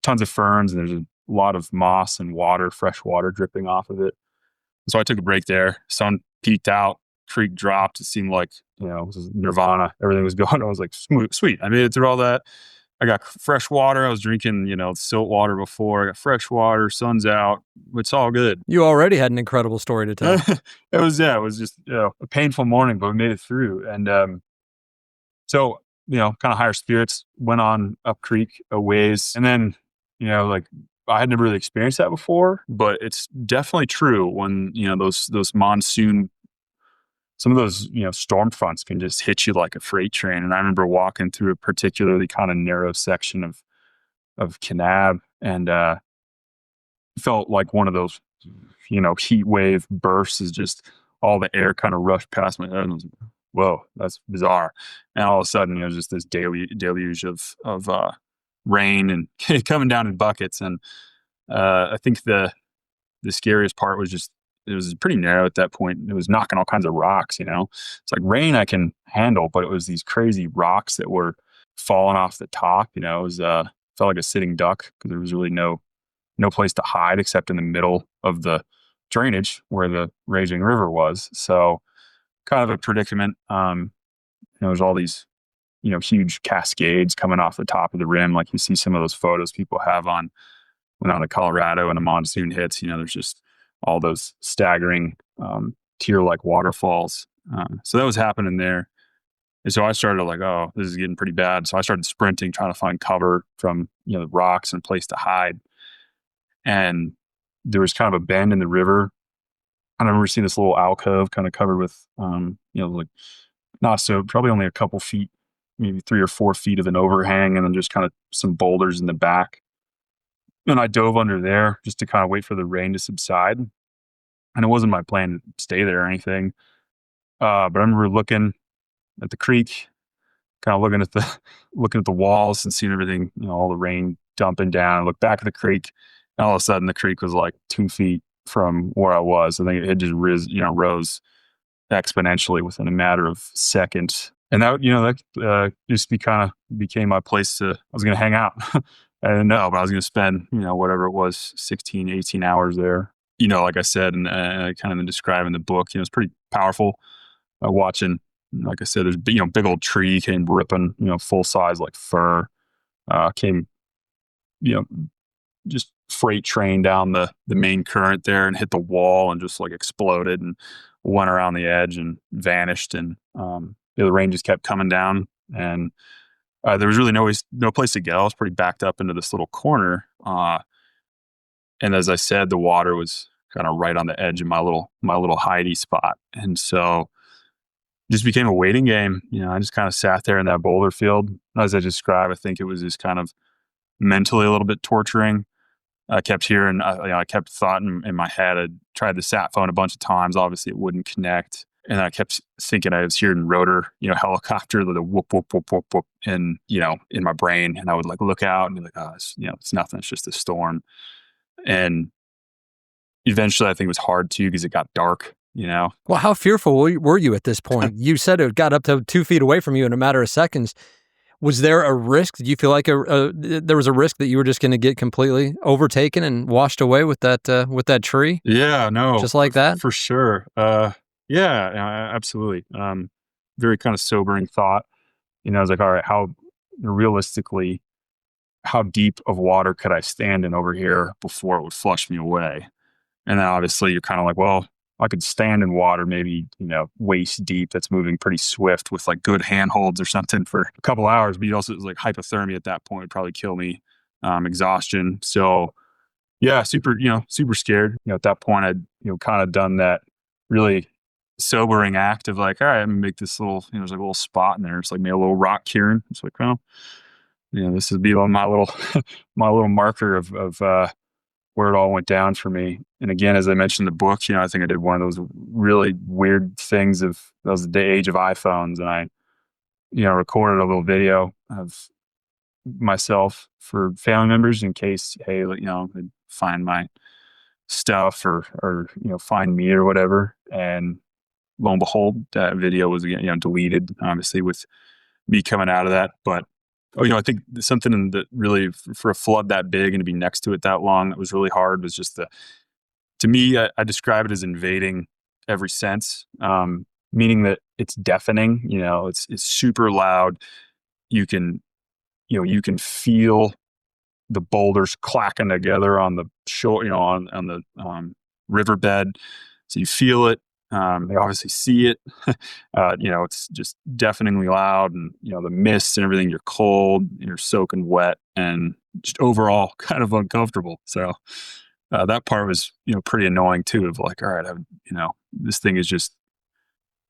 tons of ferns, and there's a lot of moss and water, fresh water dripping off of it. So I took a break there. Sun peaked out, creek dropped. It seemed like, it was nirvana. Everything was going. I was like, sweet. I made it through all that. I got fresh water. I was drinking, silt water before. I got fresh water. Sun's out. It's all good. You already had an incredible story to tell. It was just a painful morning, but we made it through. And so, kind of higher spirits, went on up creek a ways. And then, I had never really experienced that before, but it's definitely true when, those monsoon, some of those, storm fronts can just hit you like a freight train. And I remember walking through a particularly kind of narrow section of Kanab, and felt like one of those, heat wave bursts, is just all the air kind of rushed past my head, and I was like, whoa, that's bizarre. And all of a sudden, just this deluge of rain and coming down in buckets. And I think the scariest part was just, it was pretty narrow at that point. It was knocking all kinds of rocks, It's like rain I can handle, but it was these crazy rocks that were falling off the top. It was felt like a sitting duck, because there was really no place to hide except in the middle of the drainage where the raging river was. So kind of a predicament. There's all these, huge cascades coming off the top of the rim. Like you see some of those photos people have on when out of Colorado and a monsoon hits, there's just all those staggering tear-like waterfalls. So that was happening there. And so I started like, oh, this is getting pretty bad. So I started sprinting, trying to find cover from, the rocks and a place to hide. And there was kind of a bend in the river. I remember seeing this little alcove kind of covered with, like probably only a couple feet, maybe 3 or 4 feet of an overhang, and then just kind of some boulders in the back. And I dove under there just to kind of wait for the rain to subside. And it wasn't my plan to stay there or anything. But I remember looking at the creek, kind of looking at the walls and seeing everything, all the rain dumping down. I looked back at the creek, and all of a sudden the creek was like 2 feet from where I was. I think it just rose exponentially within a matter of seconds. And that, just became my place I was going to hang out. I didn't know, but I was going to spend, whatever it was, 16, 18 hours there. Like I said, and I kind of describe in the book, it's pretty powerful watching, like I said, there's, big old tree came ripping, full size, like fir, came, just freight train down the main current there and hit the wall and just like exploded and went around the edge and vanished. And, the rain just kept coming down, and there was really no place to go. I was pretty backed up into this little corner. And as I said, the water was kind of right on the edge of my little hidey spot. And so it just became a waiting game. I just kind of sat there in that boulder field. As I described, I think it was just kind of mentally a little bit torturing. I kept hearing, I kept thought in my head. I tried the sat phone a bunch of times. Obviously it wouldn't connect. And I kept thinking I was hearing rotor, helicopter, the whoop, whoop, whoop, whoop, whoop, in my brain. And I would like look out and be like, oh, it's nothing. It's just a storm. And eventually I think it was hard too, because it got dark, Well, how fearful were you at this point? You said it got up to 2 feet away from you in a matter of seconds. Was there a risk? Did you feel like there was a risk that you were just going to get completely overtaken and washed away with that tree? Yeah, no. Just like that? For sure. Yeah, absolutely. Very kind of sobering thought. I was like, all right, how realistically, how deep of water could I stand in over here before it would flush me away? And then obviously you're kind of like, well, I could stand in water maybe, waist deep, that's moving pretty swift with like good handholds or something for a couple hours. But you also, like hypothermia at that point would probably kill me, exhaustion. So yeah, super scared. At that point I'd, kind of done that really sobering act of like, all right, I'm gonna make this little, there's like a little spot in there. It's like maybe a little rock cairn. It's like, well, this would be my little my little marker of where it all went down for me. And again, as I mentioned in the book, I think I did one of those really weird things that was the age of iPhones, and I recorded a little video of myself for family members in case, hey, they'd find my stuff or find me or whatever. And lo and behold, that video was deleted, obviously, with me coming out of that. But I think something that really, for a flood that big and to be next to it that long, that was really hard, was just to me, I describe it as invading every sense, meaning that it's deafening. It's super loud. You can feel the boulders clacking together on the shore, on the riverbed. So you feel it. They obviously see it. It's just deafeningly loud, and the mist and everything. You're cold, you're soaking wet, and just overall kind of uncomfortable. So that part was pretty annoying too. Of like, all right, this thing is just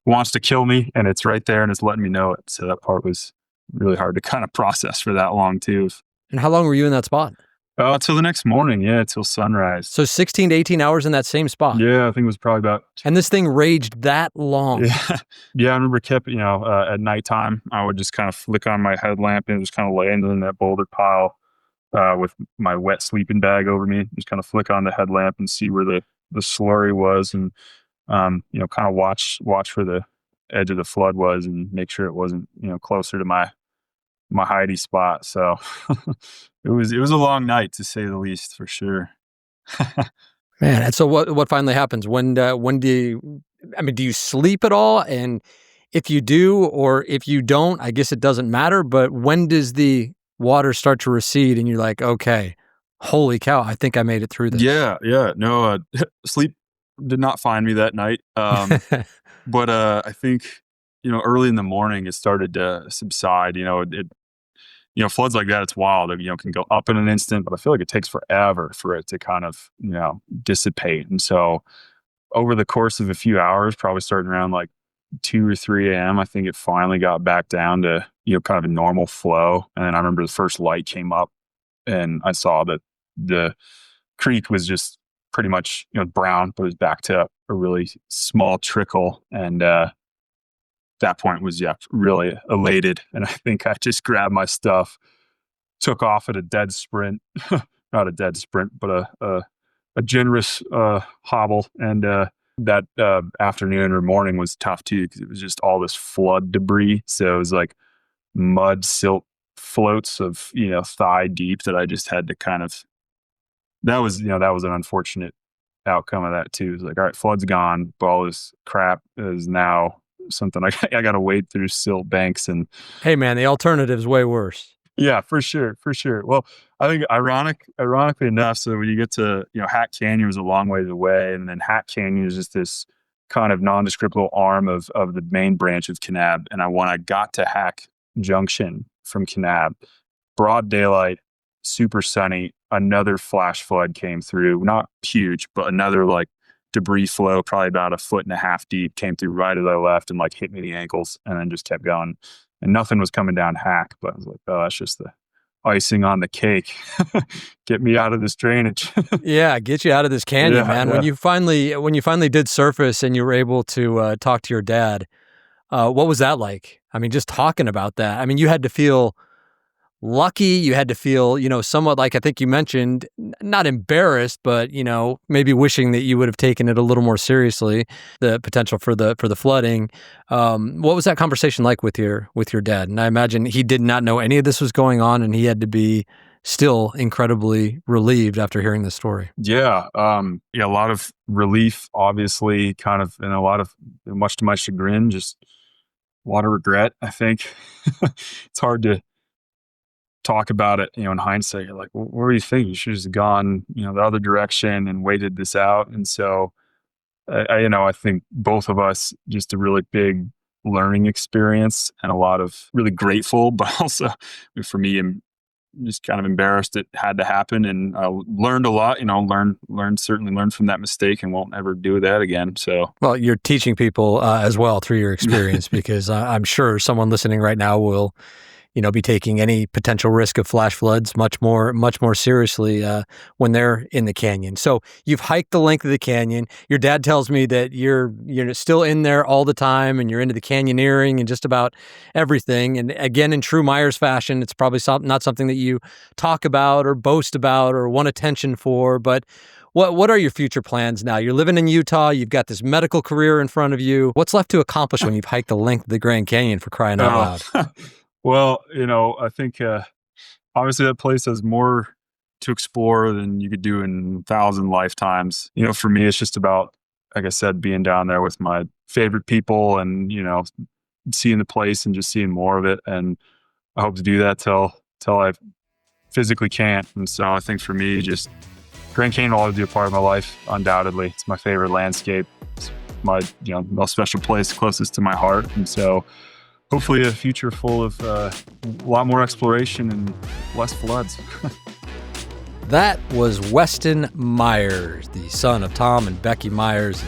wants to kill me, and it's right there, and it's letting me know it. So that part was really hard to kind of process for that long too. And how long were you in that spot? Till the next morning, till sunrise. So 16 to 18 hours in that same spot? Yeah, I think it was probably about... And this thing raged that long? Yeah, I remember at nighttime, I would just kind of flick on my headlamp and just kind of lay in that boulder pile with my wet sleeping bag over me, just kind of flick on the headlamp and see where the slurry was, and kind of watch where the edge of the flood was and make sure it wasn't, closer to my hidey spot. So it was a long night, to say the least, for sure. Man, and so what finally happens? When do you sleep at all? And if you do, or if you don't, I guess it doesn't matter, but when does the water start to recede and you're like, okay, holy cow, I think I made it through this? Yeah. No, sleep did not find me that night. But I think, early in the morning, it started to subside. Floods like that, it's wild. It can go up in an instant, but I feel like it takes forever for it to kind of, dissipate. And so over the course of a few hours, probably starting around like 2 or 3 a.m., I think it finally got back down to, kind of a normal flow. And then I remember the first light came up, and I saw that the creek was just pretty much, brown, but it was back to a really small trickle. And that point was really elated, and I think I just grabbed my stuff, took off at a dead sprint. Not a dead sprint, but a generous hobble. And that afternoon or morning was tough too, because it was just all this flood debris. So it was like mud silt floats of thigh deep that I just had to kind of... that was an unfortunate outcome of that too. It was like, all right, flood's gone, but all this crap is now something I got to wade through silt banks. And hey man, the alternative's way worse. Yeah, for sure. Well, I think ironically enough, so when you get to, Hat Canyon was a long ways away, and then Hat Canyon is just this kind of nondescript little arm of the main branch of Kanab. And when I got to Hack Junction from Kanab, broad daylight, super sunny, another flash flood came through. Not huge, but another like debris flow, probably about 1.5 feet deep, came through right as I left and like hit me in the ankles, and then just kept going. And nothing was coming down Hack, but I was like, oh, that's just the icing on the cake. Get me out of this drainage. Yeah, get you out of this canyon, man. Yeah. When you finally did surface and you were able to talk to your dad, what was that like? I mean, just talking about that. I mean, you had to feel lucky. You had to feel, somewhat like, I think you mentioned, not embarrassed, but, maybe wishing that you would have taken it a little more seriously, the potential for the flooding. What was that conversation like with your dad? And I imagine he did not know any of this was going on, and he had to be still incredibly relieved after hearing this story. Yeah. A lot of relief, obviously, kind of, and a lot of, much to my chagrin, just a lot of regret, I think. It's hard to talk about it, in hindsight. You're like, well, what do you think? You should have gone, the other direction and waited this out. And so, I think both of us, just a really big learning experience, and a lot of really grateful, but also for me, I'm just kind of embarrassed it had to happen. And I learned a lot, certainly learned from that mistake, and won't ever do that again. So, well, you're teaching people as well through your experience, because I'm sure someone listening right now will be taking any potential risk of flash floods much more seriously when they're in the canyon. So you've hiked the length of the canyon. Your dad tells me that you're still in there all the time, and you're into the canyoneering and just about everything. And again, in true Myers fashion, it's probably not something that you talk about or boast about or want attention for, but what are your future plans now? You're living in Utah. You've got this medical career in front of you. What's left to accomplish when you've hiked the length of the Grand Canyon, for crying out loud? Well, I think obviously that place has more to explore than you could do in 1,000 lifetimes. For me, it's just about, like I said, being down there with my favorite people and, seeing the place and just seeing more of it. And I hope to do that till I physically can't. And so I think for me, just Grand Canyon will always be a part of my life, undoubtedly. It's my favorite landscape. It's my most special place closest to my heart. And so hopefully a future full of a lot more exploration and less floods. That was Weston Myers, the son of Tom and Becky Myers,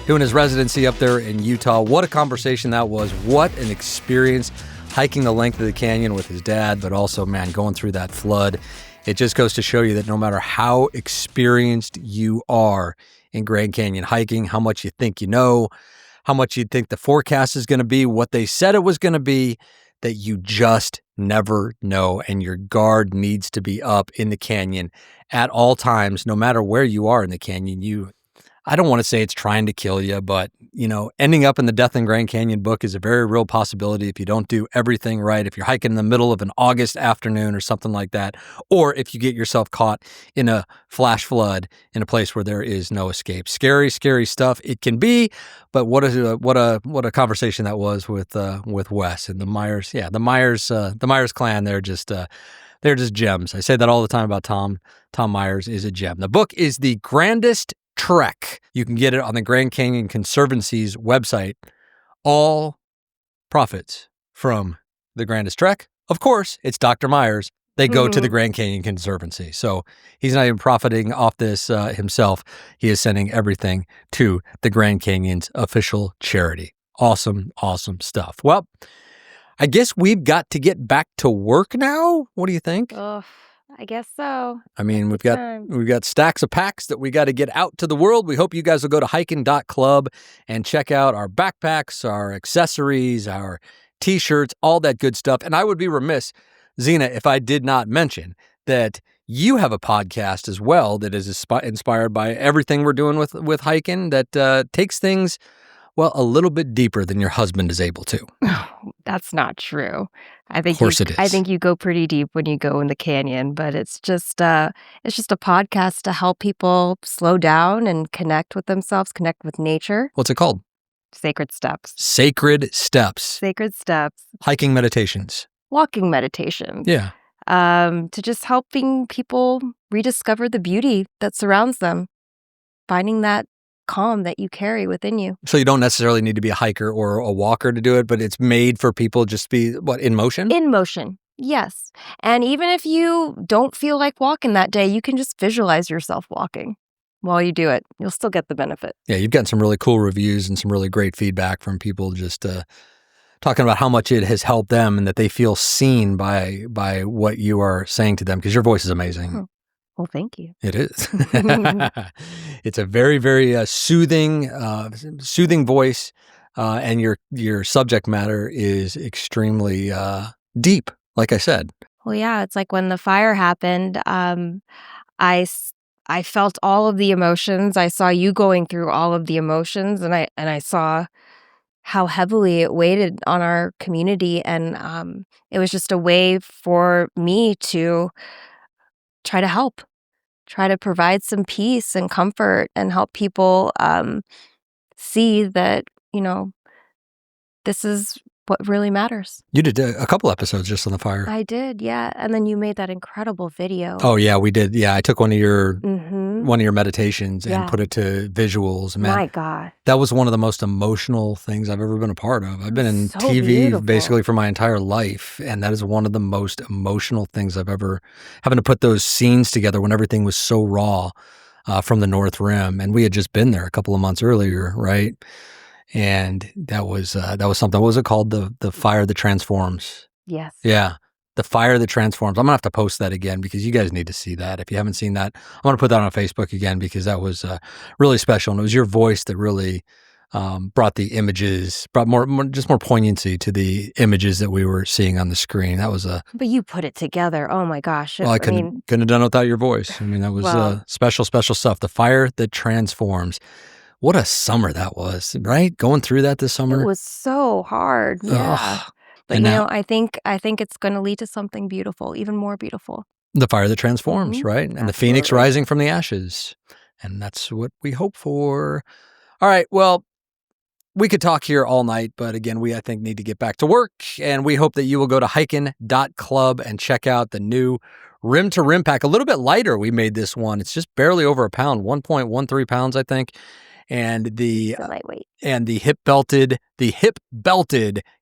doing his residency up there in Utah. What a conversation that was. What an experience hiking the length of the canyon with his dad, but also, man, going through that flood. It just goes to show you that no matter how experienced you are in Grand Canyon hiking, how much you think you know, how much you think the forecast is going to be, what they said it was going to be, that you just never know. And your guard needs to be up in the canyon at all times, no matter where you are in the canyon. I don't want to say it's trying to kill you, but, ending up in the Death in Grand Canyon book is a very real possibility if you don't do everything right, if you're hiking in the middle of an August afternoon or something like that, or if you get yourself caught in a flash flood in a place where there is no escape. Scary, scary stuff it can be, but what a conversation that was with Wes and the Myers. Yeah, the Myers clan, they're just gems. I say that all the time about Tom. Tom Myers is a gem. The book is The Grandest Trek. You can get it on the Grand Canyon Conservancy's website. All profits from the Grandest Trek, of course, it's Dr. Myers. They go to the Grand Canyon Conservancy. So he's not even profiting off this himself. He is sending everything to the Grand Canyon's official charity. Awesome, awesome stuff. Well, I guess we've got to get back to work now. What do you think? Oh, I guess so. I mean, we've got stacks of packs that we got to get out to the world. We hope you guys will go to hikin.club and check out our backpacks, our accessories, our t-shirts, all that good stuff. And I would be remiss, Zeena, if I did not mention that you have a podcast as well that is inspired by everything we're doing with hiKin, that takes things, well, a little bit deeper than your husband is able to. That's not true. I think of course it is. I think you go pretty deep when you go in the canyon, but it's just a podcast to help people slow down and connect with themselves, connect with nature. What's it called? Sacred Steps. Sacred Steps. Sacred Steps. Hiking meditations. Walking meditations. Yeah. To just helping people rediscover the beauty that surrounds them, finding that calm that you carry within you. So you don't necessarily need to be a hiker or a walker to do it, but it's made for people just to be, in motion? In motion, yes. And even if you don't feel like walking that day, you can just visualize yourself walking while you do it. You'll still get the benefit. Yeah, you've gotten some really cool reviews and some really great feedback from people just talking about how much it has helped them and that they feel seen by what you are saying to them, because your voice is amazing. Well, thank you. It is. It's a very, very soothing voice, and your subject matter is extremely deep, like I said. Well, yeah, it's like when the fire happened, I felt all of the emotions. I saw you going through all of the emotions, and I saw how heavily it weighted on our community, and it was just a way for me to try to help, try to provide some peace and comfort and help people see that, this is what really matters. You did a couple episodes just on the fire. I did, yeah. And then you made that incredible video. Oh, yeah, we did. Yeah, I took one of your meditations and put it to visuals. Man, my God. That was one of the most emotional things I've ever been a part of. I've been in so TV beautiful. basically for my entire life, and that is one of the most emotional things I've ever, having to put those scenes together when everything was so raw from the North Rim. And we had just been there a couple of months earlier, right? And that was something. What was it called? The fire that transforms. Yes. Yeah. The Fire That Transforms. I'm going to have to post that again because you guys need to see that. If you haven't seen that, I'm going to put that on Facebook again because that was really special. And it was your voice that really brought the images, brought more poignancy to the images that we were seeing on the screen. That was But you put it together. Oh my gosh. well, I couldn't have done it without your voice. I mean, that was special stuff. The Fire That Transforms. What a summer that was, right? Going through that this summer. It was so hard. Yeah. Ugh. But And now- I think it's going to lead to something beautiful, even more beautiful. The Fire That Transforms, right? And the phoenix Absolutely. rising from the ashes. And that's what we hope for. All right. Well, we could talk here all night, but again, I think need to get back to work. And we hope that you will go to hiKin.club and check out the new Rim2Rim Pack. A little bit lighter, we made this one. It's just barely over a pound, 1.13 pounds, I think. And the Lightweight. and the hip belted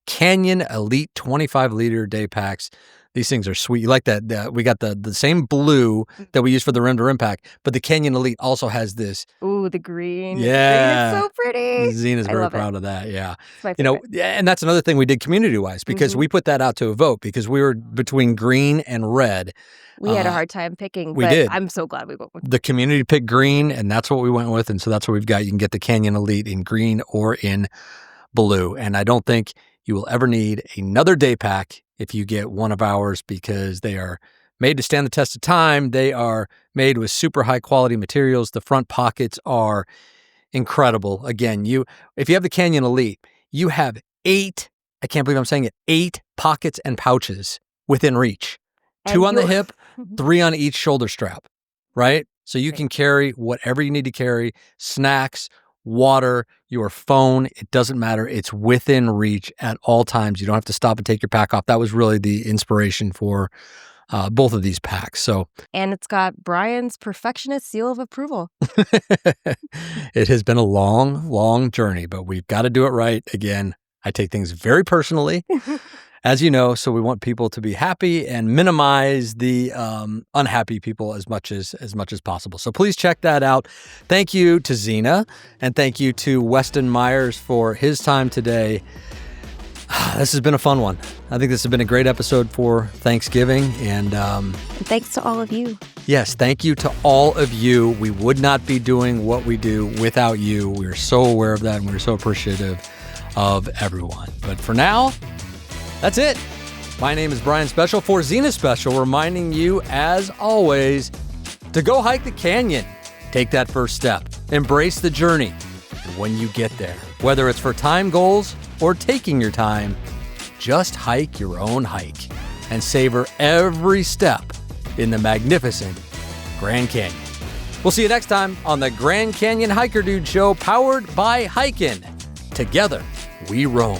Canyon Elite 25-liter day packs. These things are sweet. You like that? We got the same blue that we use for the Rim2Rim Pack, but the Canyon Elite also has this. Ooh, the green. Yeah. The green is so pretty. Zeena's I very love it. proud of that. Yeah. It's my favorite. And that's another thing we did community-wise because we put that out to a vote because we were between green and red. We had a hard time picking, we but did. I'm so glad we went with The community picked green, and that's what we went with. And so that's what we've got. You can get the Canyon Elite in green or in blue. And I don't think you will ever need another day pack if you get one of ours because they are made to stand the test of time. They are made with super high quality materials. The front pockets are incredible. Again, if you have the Canyon Elite, you have 8, I can't believe I'm saying it, 8 pockets and pouches within reach. 2 on the hip, 3 on each shoulder strap, right? So you can carry whatever you need to carry, snacks, water, your phone, it doesn't matter. It's within reach at all times. You don't have to stop and take your pack off. That was really the inspiration for both of these packs. So, And it's got Brian's perfectionist seal of approval. it has been a long, long journey, but we've got to do it right. Again, I take things very personally. As you know, so we want people to be happy and minimize the unhappy people as much as possible. So please check that out. Thank you to Zeena and thank you to Weston Myers for his time today. This has been a fun one. I think this has been a great episode for Thanksgiving. And And thanks to all of you. yes, thank you to all of you. We would not be doing what we do without you. We are so aware of that and we're so appreciative of everyone. But for now, that's it. My name is Brian Special for Zeena Special, reminding you, as always, to go hike the canyon. Take that first step. Embrace the journey. And when you get there, whether it's for time goals or taking your time, just hike your own hike and savor every step in the magnificent Grand Canyon. We'll see you next time on the Grand Canyon Hiker Dude Show, powered by hiKin. Together, we roam.